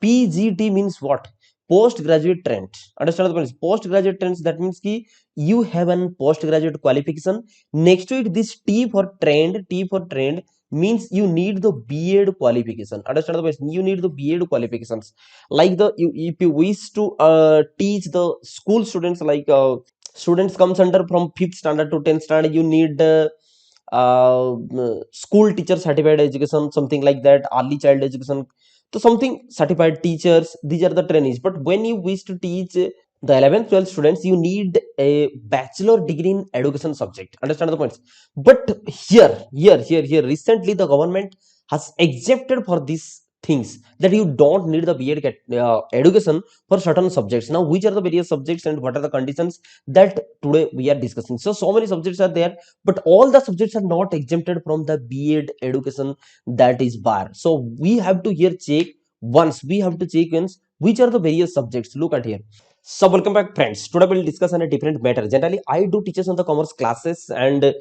PGT means what? Postgraduate trend. Understand the point? Postgraduate trends, that means ki you have an postgraduate qualification. Next to it, this T for trend means you need the B.Ed qualification. Understand the point? You need the B.Ed qualifications. Like if you wish to teach the school students, like students comes under from 5th standard to 10th standard, you need school teacher certified education, something like that, early child education, so something certified teachers, these are the trainees. But when you wish to teach the 11th 12th students, you need a bachelor degree in education subject. Understand the points? But here recently the government has accepted for these things, that you don't need the B.Ed education for certain subjects. Now which are the various subjects and what are the conditions, that today we are discussing. So many subjects are there, but all the subjects are not exempted from the B.Ed education, that is bar. So we have to here check once, which are the various subjects. Look at here. So welcome back friends. Today we'll discuss on a different matter. Generally I do teaches on the commerce classes, and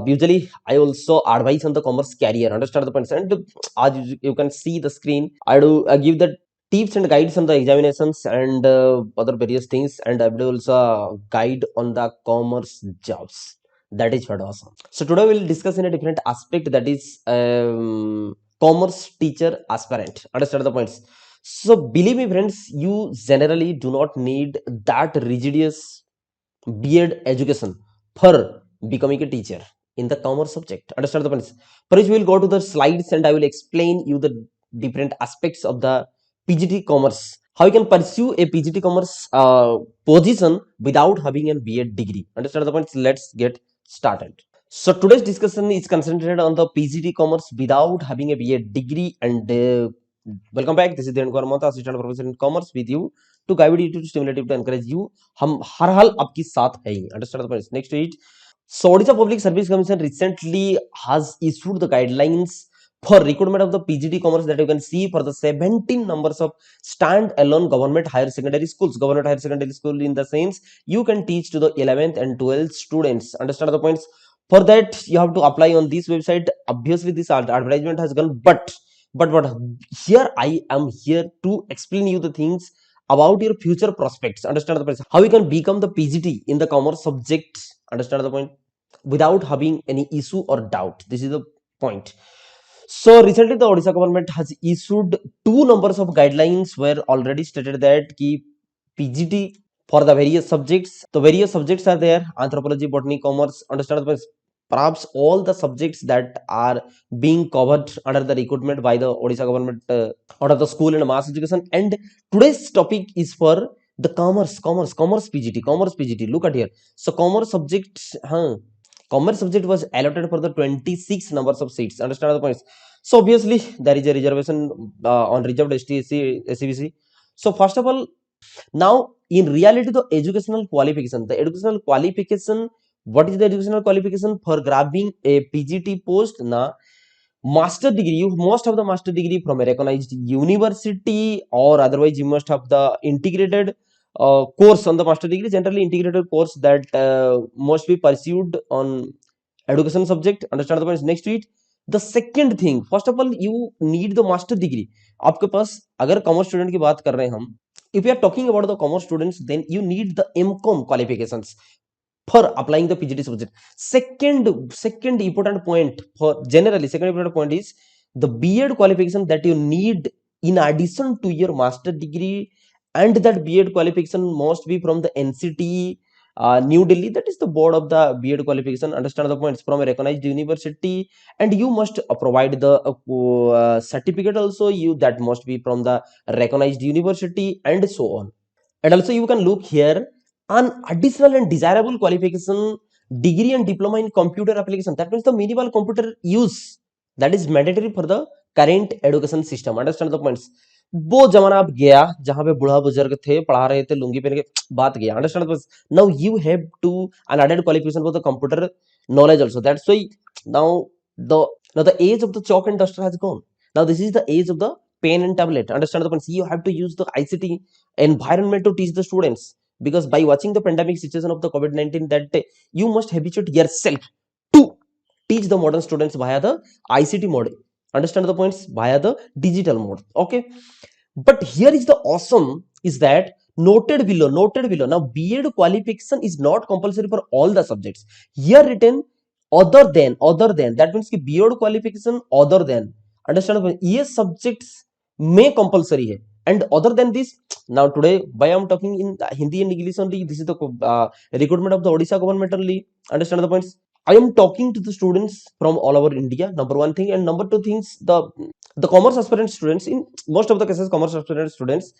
usually I also advise on the commerce career. Understand the points? And as you can see the screen, I do give the tips and guides on the examinations and other various things, and I will also guide on the commerce jobs. That is what awesome. So today we'll discuss in a different aspect, that is commerce teacher aspirant. Understand the points? So believe me friends, you generally do not need that rigorous B.Ed education for becoming a teacher in the commerce subject. Understand the points? First, we will go to the slides and I will explain you the different aspects of the PGT Commerce. How you can pursue a PGT Commerce position without having a B.Ed degree. Understand the points? Let's get started. So today's discussion is concentrated on the PGT Commerce without having a B.Ed degree. And welcome back. This is Dhen Mata, Assistant Professor in Commerce, with you to guide you, to stimulate you, to encourage you. हम हर हाल आपके साथ हैं. Understand the point? Next to it, so Odisha Public Service Commission recently has issued the guidelines for recruitment of the PGT Commerce, that you can see for the 17 numbers of stand-alone government higher secondary schools. Government higher secondary school in the sense you can teach to the 11th and 12th students. Understand the points? For that you have to apply on this website. Obviously this advertisement has gone, but what, here I am here to explain you the things about your future prospects. Understand the point? How you can become the PGT in the commerce subject. Understand the point? Without having any issue or doubt. This is the point. So recently the Odisha government has issued two numbers of guidelines where already stated that ki PGT for the various subjects. The various subjects are there: anthropology, botany, commerce. Understand the point? Perhaps all the subjects that are being covered under the recruitment by the Odisha government out of the school and mass education. And today's topic is for the commerce PGT. Look at here. So commerce subject, commerce subject was allotted for the 26 numbers of seats. Understand the points? So obviously there is a reservation on reserved ST, SCBC. So first of all, now in reality the educational qualification, what is the educational qualification for grabbing a PGT post? Now master degree, you must have the master degree from a recognized university, or otherwise you must have the integrated course on the master degree, generally integrated course that must be pursued on education subject. Understand the points? Next to it, the second thing, first of all you need the master degree. आपके पास अगर commerce student की बात कर रहे हैं हम, if you are talking about the commerce students, then you need the MCom qualifications for applying the PGT subject. Second important point for generally, second important point is the B.Ed qualification that you need in addition to your master degree, and that B.Ed qualification must be from the NCT New Delhi, that is the board of the B.Ed qualification. Understand the points? From a recognized university, and you must provide the certificate also, you that must be from the recognized university, and so on. And also you can look here an additional and desirable qualification, degree and diploma in computer application. That means the minimal computer use that is mandatory for the current education system. Understand the points? वो जमाना अब गया जहां पे बूढ़ा बुजुर्ग थे, पढ़ा रहे थे, लुंगी पहन के, बात गया. Understand the points? Now you have to an added qualification for the computer knowledge also. That's why now the age of the chalk and duster has gone. Now this is the age of the pen and tablet. Understand the points? You have to use the ICT environment to teach the students, because by watching the pandemic situation of the COVID-19, that you must habituate yourself to teach the modern students via the ICT mode. Understand the points? Via the digital mode. Okay. But here is the awesome is that noted below. Now, B.Ed qualification is not compulsory for all the subjects. Here written other than. That means कि B.Ed qualification other than. Understand? ये subjects may compulsory है. And other than this, now today, why I'm talking in Hindi and English only, this is the recruitment of the Odisha government only. Understand the points? I am talking to the students from all over India, number one thing, and number two things, the commerce aspirant students, in most of the cases, commerce aspirant students,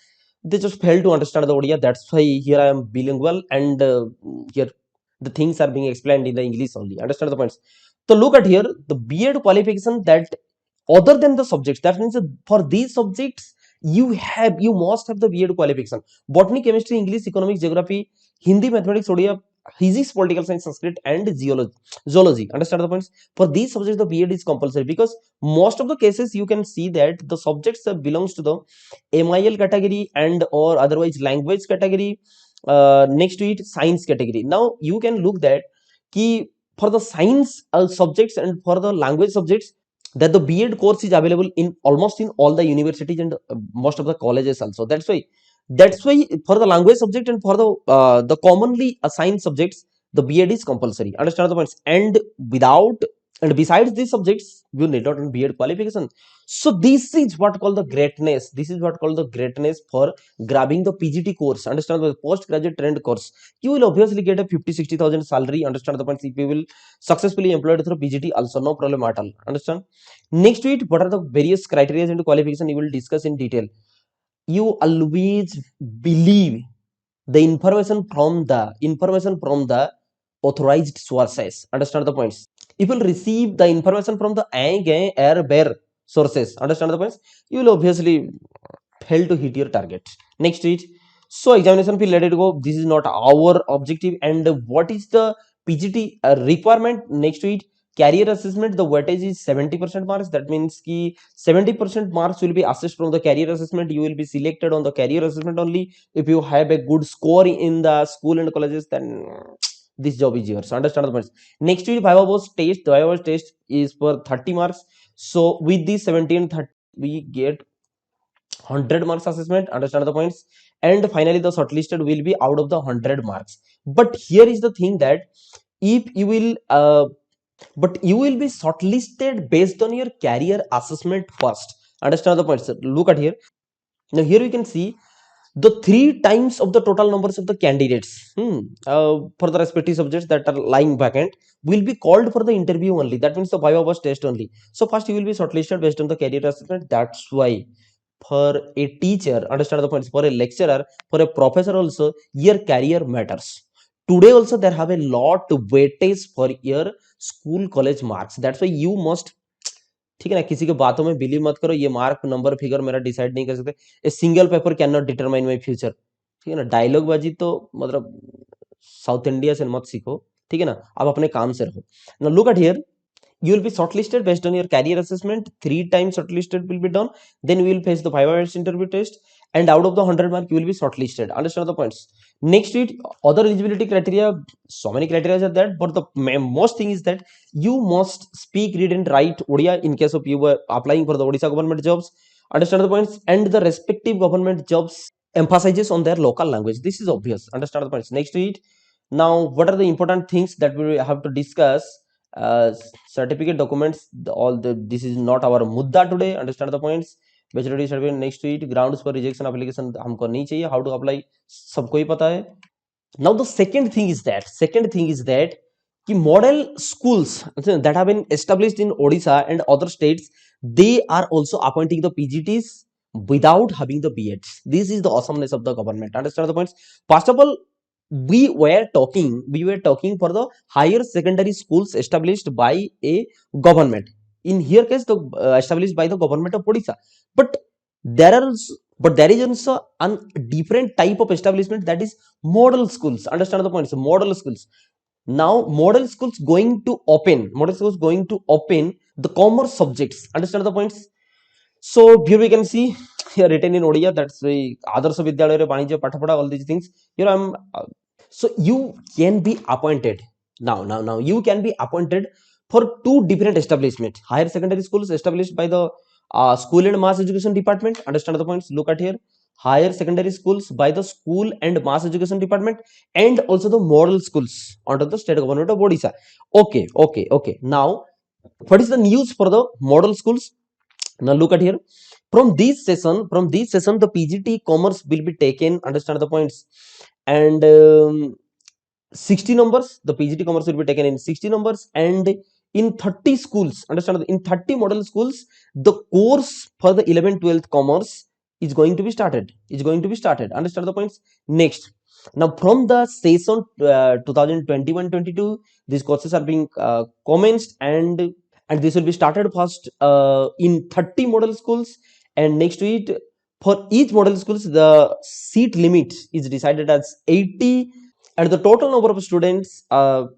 they just fail to understand the Odia. That's why here I am bilingual, and here the things are being explained in the English only. Understand the points? So look at here the B.Ed qualification that other than the subjects. That means that for these subjects you must have the B.Ed qualification. Botany, chemistry, English, economics, geography, Hindi, mathematics, Odia, physics, political science, Sanskrit, and zoology. Understand the points? For these subjects, the B.Ed is compulsory because most of the cases you can see that the subjects that belongs to the MIL category and or otherwise language category. Next to it, science category. Now you can look that key for the science subjects and for the language subjects, that the B.Ed course is available in almost in all the universities and most of the colleges also. That's why for the language subject and for the commonly assigned subjects, the B.Ed is compulsory. Understand the points? And without and besides these subjects, you need not B.Ed qualification. So this is what called the greatness. This is what called the greatness for grabbing the PGT course. Understand the postgraduate trend course. You will obviously get a 50-60,000 salary. Understand the points? If you will successfully employed through PGT, also no problem at all. Understand? Next to it, what are the various criteria and qualification you will discuss in detail. You always believe the information from the authorized sources. Understand the points? If you will receive the information from the air bear sources, understand the points? You will obviously fail to hit your target. Next to it, so examination fee, let it go. This is not our objective. And what is the PGT requirement? Next to it, career assessment, the weightage is 70% marks. That means ki 70% marks will be assessed from the career assessment. You will be selected on the career assessment only. If you have a good score in the school and colleges, then this job is yours. Understand the points? Next to it, Viva test. The Viva test is for 30 marks. So with this 17 30, we get 100 marks assessment. Understand the points? And finally the shortlisted will be out of the 100 marks. But here is the thing that if you will but you will be shortlisted based on your career assessment first. Understand the points? Look at here. Now here you can see the 3 times of the total numbers of the candidates for the respective subjects that are lying vacant will be called for the interview only. That means the viva was test only. So first you will be shortlisted based on the career assessment. That's why for a teacher, understand the points, for a lecturer, for a professor also, your career matters. Today also there have a lot of weightage for your school college marks. That's why you must, ठीक है ना, किसी के बातों में believe मत करो, ये मार्क नंबर फिगर मेरा डिसाइड नहीं कर सकते, a single paper can not determine my future, ठीक है ना। डायलॉग बाजी तो मतलब साउथ इंडिया से मत सीखो, ठीक है ना, आप अपने काम से रहो ना। Look at here, you will be shortlisted based on your career assessment. 3 times shortlisted will be done. Then we will face the 5 hours interview test, and out of the 100 mark you will be shortlisted. Understand the points? Next to it, other eligibility criteria, so many criteria are that, but the most thing is that you must speak, read and write Odia in case of you were applying for the Odisha government jobs. Understand the points? And the respective government jobs emphasizes on their local language. This is obvious. Understand the points? Next to it, now what are the important things that we have to discuss? Certificate documents, all the, this is not our mudda today. Understand the points? Bachelor certificate. Next to it, grounds for rejection application हमको नहीं चाहिए. How to apply सबको ही पता है. Now the second thing is that कि model schools that have been established in Odisha and other states, they are also appointing the PGTs without having the B.Eds. This is the awesomeness of the government. Understand the points? First of all, we were talking for the higher secondary schools established by a government. In here case, the established by the government of Odisha. But there are there is also a different type of establishment, that is model schools. Understand the points? Model schools. Now model schools going to open the commerce subjects. Understand the points? So here we can see here written in Odia, that's the Adarsa Vidyalaya Banijya Pathapada, all these things. Here I'm so you can be appointed now you can be appointed for two different establishments. Higher secondary schools established by the school and mass education department. Understand the points? Look at here. Higher secondary schools by the school and mass education department, and also the model schools under the state government of Odisha. Okay, okay, okay. Now, what is the news for the model schools? Now look at here. From this session, the PGT Commerce will be taken. Understand the points? And 60 numbers. The PGT Commerce will be taken in 60 numbers, and in 30 schools. Understand? In 30 model schools, the course for the 11th 12th commerce is going to be started. Understand the points? Next. Now, from the session 2021-22, these courses are being commenced, and this will be started first in 30 model schools, and next to it, for each model schools, the seat limit is decided as 80, and the total number of students will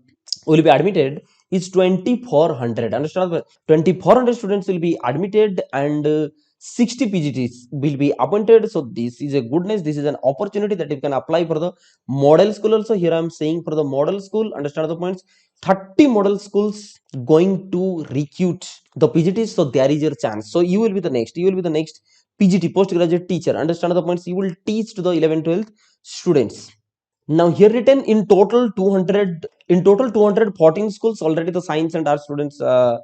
be admitted is 2400. Understand? 2400 students will be admitted, and 60 PGTs will be appointed. So this is a goodness. This is an opportunity that you can apply for the model school also. Here I am saying for the model school. Understand the points? 30 model schools going to recruit the PGTs. So there is your chance. So you will be the next. You will be the next PGT, postgraduate teacher. Understand the points? You will teach to the 11th 12th students. Now here written in total 214 schools already the science and art students are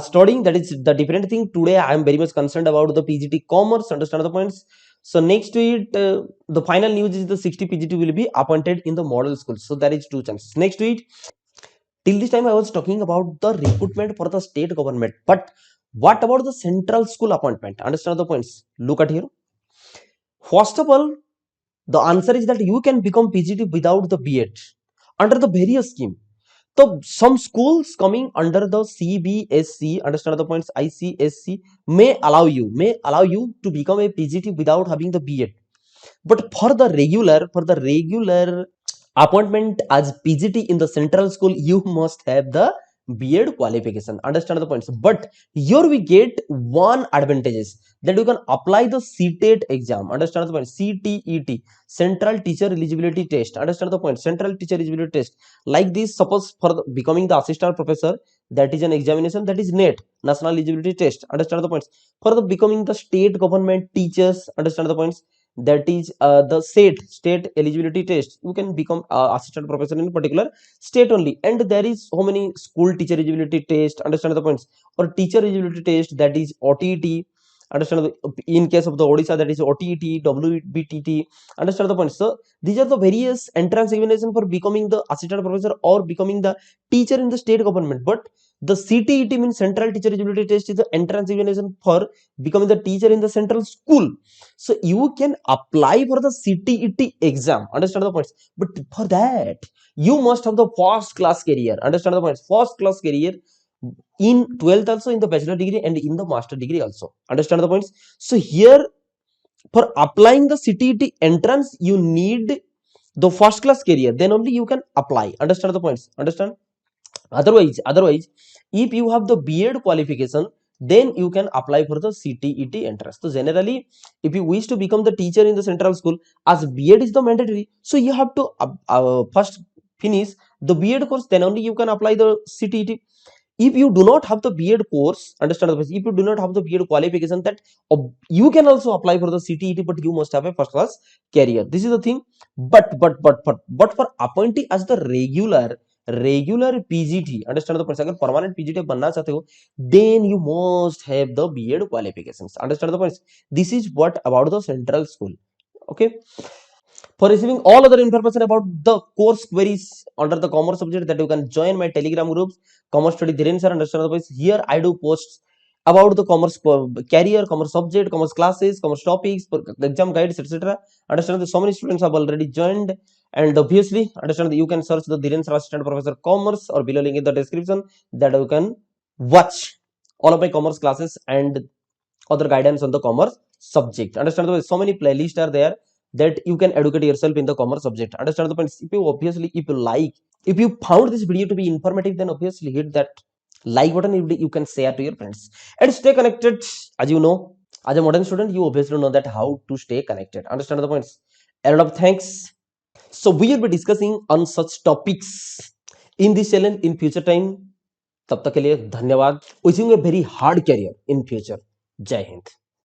studying. That is the different thing. Today I am very much concerned about the PGT Commerce. Understand the points? So next to it, the final news is the 60 PGT will be appointed in the model schools. So there is two chances. Next to it, till this time I was talking about the recruitment for the state government. But what about the central school appointment? Understand the points? Look at here. First of all, the answer is that you can become PGT without the B.Ed under the various scheme. So some schools coming under the CBSC, understand the points, ICSC, may allow you to become a PGT without having the B.Ed. But for the regular appointment as PGT in the central school, you must have the B.Ed qualification. Understand the points? But here we get one advantages, that you can apply the CTET exam. Understand the point? CTET, Central Teacher Eligibility Test. Understand the point? Central Teacher Eligibility Test. Like this, suppose for becoming the assistant professor, that is an examination, that is NET, National Eligibility Test. Understand the points? For the becoming the state government teachers, understand the points? That is the state eligibility test. You can become assistant professor in particular state only, and there is so many school teacher eligibility test. Understand the points? Or teacher eligibility test, that is OTET. Understand in case of the Odisha, that is OTET, WBTT. Understand the points? So these are the various entrance examination for becoming the assistant professor or becoming the teacher in the state government. But the CTET means central teacher eligibility test is the entrance examination for becoming the teacher in the central school. So you can apply for the CTET exam. Understand the points? But for that, you must have the first class career. Understand the points? First class career in 12th also, in the bachelor degree and in the master degree also. Understand the points? So here, for applying the CTET entrance, you need the first class career. Then only you can apply. Understand the points? Understand? Otherwise, if you have the B.Ed qualification, then you can apply for the CTET entrance. So generally, if you wish to become the teacher in the central school, as B.Ed is the mandatory, so you have to first finish the B.Ed course, then only you can apply the CTET. If you do not have the B.Ed course, understand the, if you do not have the B.Ed qualification, that you can also apply for the CTET, but you must have a first class career. This is the thing. But for appointee as the regular PGT, understand the point? अगर permanent PGT बनना चाहते हो, then you must have the B.Ed qualifications. Understand the points? This is what about the central school. Okay. For receiving all other information about the course queries under the commerce subject, that you can join my telegram groups, commerce study Dhiren sir. Understand the points? Here I do posts about the commerce career, commerce subject, commerce classes, commerce topics, exam guides, etc. Understand that so many students have already joined, and obviously understand that you can search the Dhiren sir assistant professor commerce, or below link in the description, that you can watch all of my commerce classes and other guidance on the commerce subject. Understand the, so many playlists are there that you can educate yourself in the commerce subject. Understand the points? If you obviously, if you like, if you found this video to be informative, then obviously hit that like button. You can share to your friends and stay connected. As you know, as a modern student, you obviously know that how to stay connected. Understand the points? A lot of thanks. So we will be discussing on such topics in this channel in future time. तब तक के लिए धन्यवाद. Wishing a very hard career in future. Jai Hind.